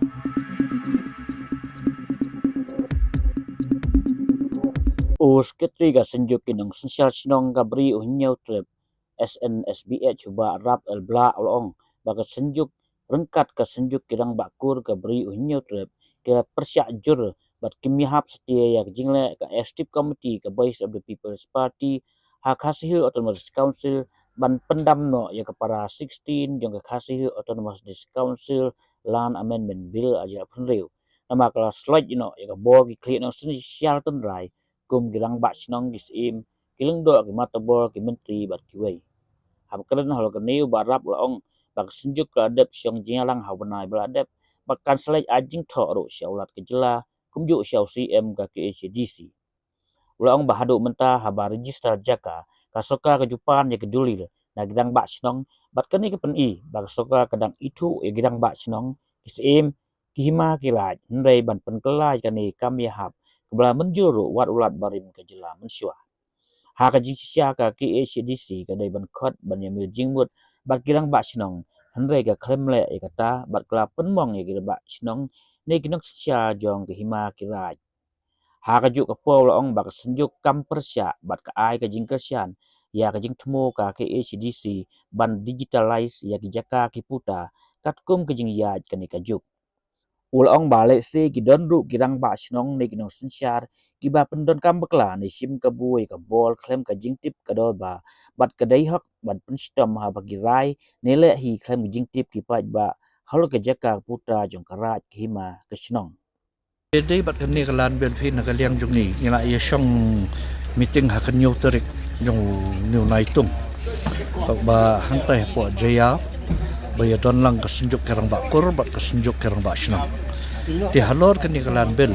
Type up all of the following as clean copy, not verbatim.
Us ketri ga senjuk kinong sensyal sinong ga beri unyau trip SNSBH cuba rap el bla olong baga senjuk rengkat ke senjuk kirang bakur ke beri unyau trip kira persyak jur bat Iahap setia ya jingle ke active committee ke voice of the people's party hak hasil autonomous council ban pendam no ya ke para 16 jong ke hasil autonomous council land amendment bill aja punriu nama kelas slide no ya ke bogi klik no sensyal tenrai kum gilang bak sinong gisim kilang do ki matabor ki menteri bat kiwei ham keren hal keneu barap laong bak senjuk kadep siong jingalang hawanai beladep bakkan selai ajing tho ro syaulat kejela kumju syau CM ka KHDC ulang bahadu menta habar register Jaka kasoka kejupan ya keduli na gidang bak sinong bat kani ke peni bak soka kadang itu ya gidang bak sinong gisim kihima kilaj ndai ban penkelai kani kami hap kebala menjuru wat ulat barim kejela mensyua ha ka jisya ka KHDC ka dai ban khot ban yamil jingmut bat kirang bak sinong handai ka klemle e kata bat kala penmong e gira bak sinong ne kinok sya jong ke hima kilaj ha ka juk ka po laong bak senjuk kam persya bat ka ai ka jing kesian ya ka jing tmo ka KHDC ban Digitalise ya ki Jaka ki puta katkum ka jing ya ka ni ka juk Ulong balik se ki don ru kirang ba snong ne kinong sinsyar ki ba pendon kam bekla ne sim ka buai ka bol klem ka jingtip ka do ba bat ka dai hok bat penstom ha bagi rai ne le hi klem jingtip ki pa ba halo ka Jaka putra jong karat ki hima ka snong Day bat kani kalan belfin na kaliang jung ni ngila ya syong meeting hakan nyaw terik jung new naitung ba hantai po jaya ba ya don lang kasenjuk kerang bakur bat kasenjuk kerang ba snang di halor kani kalan bel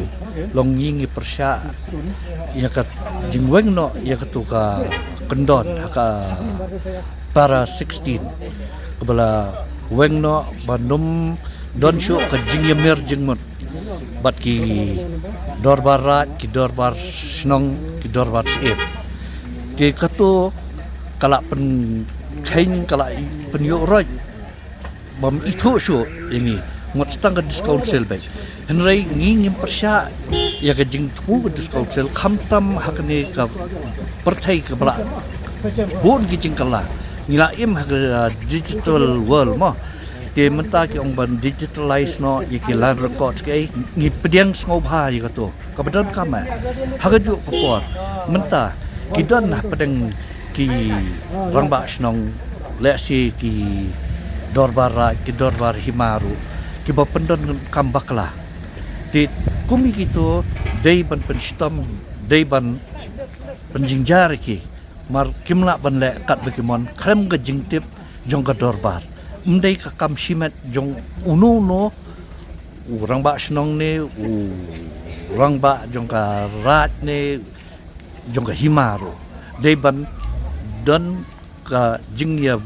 long yingi persya ya kat jingweng no ya katuka kendon haka para 16 kebala weng no bandum don syu ka jingyemer jingmut bat ki dorbar rat ki dorbar snong ki dorbar sip ki katu kala pen kain kala pen yo roj bam itu syu ini ngot stang ka council bay henry nging persya ya ka jing tu ka council khamtam hakni ka perthai ka bala bon ki jingkala ngila im ha digital world mo ke menta ki ong ban Digitalise no iki land record ke ngi Pdiang ngau bha yi ka to ka badan kama ha ka ju ko menta ki don na pedeng ki rangba snong le si ki dorbara ki dorbar himaru ki ba pendon kam bakla ti kumi kito dei ban penstom dei ban penjingjar ki mar kimla ban le kat bekimon krem ga jingtip jong ka dorbar mendai ka kam simet jong unu no urang ba snong ne urang ba jong ka rat ne jong ka himaru dei ban don ka jingya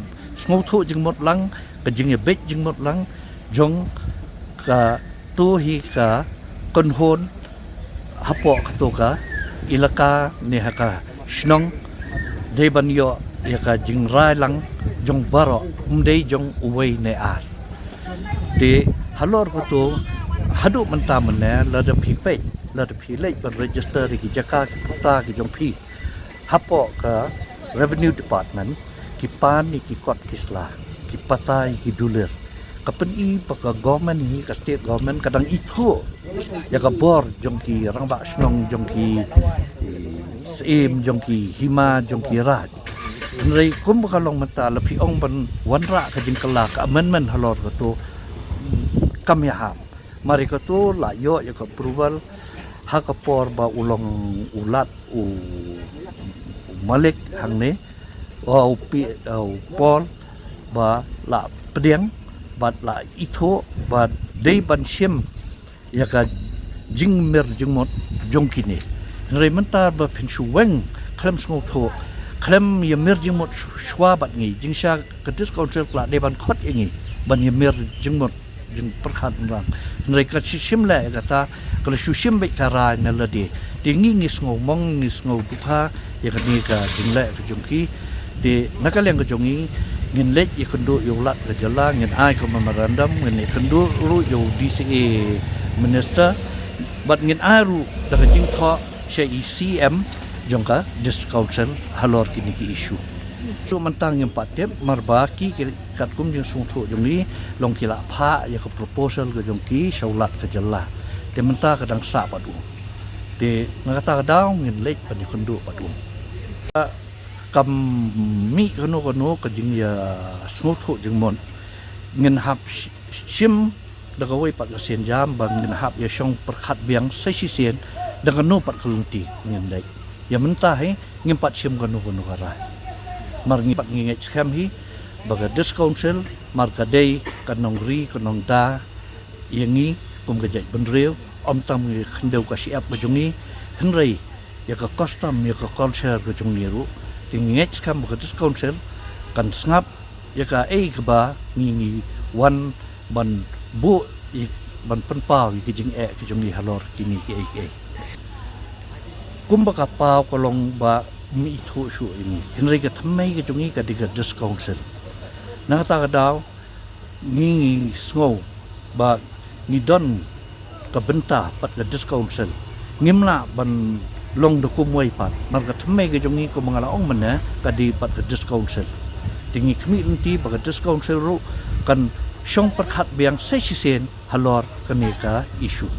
ngau thu jingmot lang ka jingya bet jingmot lang jong ka tu hi ka konhon hapo ka to ka ilaka ne haka snong dei ban yo ya ka jingrai lang jong baro mdei jong uwei ne ar de halor ko to hadu menta mene la da phi pe la da phi lei ban register ki Jaka ki puta ki jong phi hapo ka revenue department ki pan ni ki kot kisla ki pata ki duler ka pen i pa ka government ni ka state government kadang itu ya ka bor jong ki rangba snong jong ki sim jong ki hima jong ki raj Nrai kum kalong mata lepi ong ban wanra ka Jingpynkylla ka amendment halor ka to kam Iahap mari ka to la yo ya ka approval ha ka por ba ulong ulat u malik hang ne o pi o pol ba la Pdiang ba la itho ba dei ban sim ya ka jingmer jingmot jongkine nrai menta ba pensuweng klem sngo tho klem yemir jingmot shwa bat ngi jingsha kedis council kla de ban khot ngi ban yemir jingmot jing perkhat rang nrai ka sim la kata kalau susim baik kara na lade de ngi ngis ngo mong ngis ngo bukha ya ka ni ka jingla ka jongki de nakaleng ka jongi ngin lek ikundu yo lat ke jala ngin ai ko memorandum ngin ikundu ru yo DCA minister but ngin aru daga jing tho she ECM jongka district council halor kini ki issue tu mentang yang patep marbaki kat kum jing sung tho jong ni long kila pha ya ko proposal ke jong ki saulat ke jala te menta kadang sa padu te ngata daw ngin lek pan ikundu padu kam mi kono ke jing ya sung tho jing mon ngin hap sim daga wei pat sen jam bang ngin hap ya song perkhat biang sai si sen daga no pat kelunti ngin lek ya menta he ngin pat sim kono kara mar ngi pat ngi scam hi baga dis council mar kadai kanong ri kanong da yangi kum gajai benreu om tam ngi khendeu ka siap bajungi henrei ya ka custom ya ka culture ka jung ni ru tingi scam baga dis council kan snap ya ka ka ba ngi wan ban bu ban penpau ki jing ki jung ni halor kini ki kum ba ka pau ko long ba mi thu shu ini henry ka thammai ka chungi ka diga dis council na ta ka daw ngi snow ba ni don ka benta pat ka dis council ngimla ban long de kumwai pat mar ka thammai ka chungi ko mangala ong man ka di pat ka dis council tingi khmi inti ba ka dis council ru kan shong perkhat biang sai si sen halor ka ne ka issue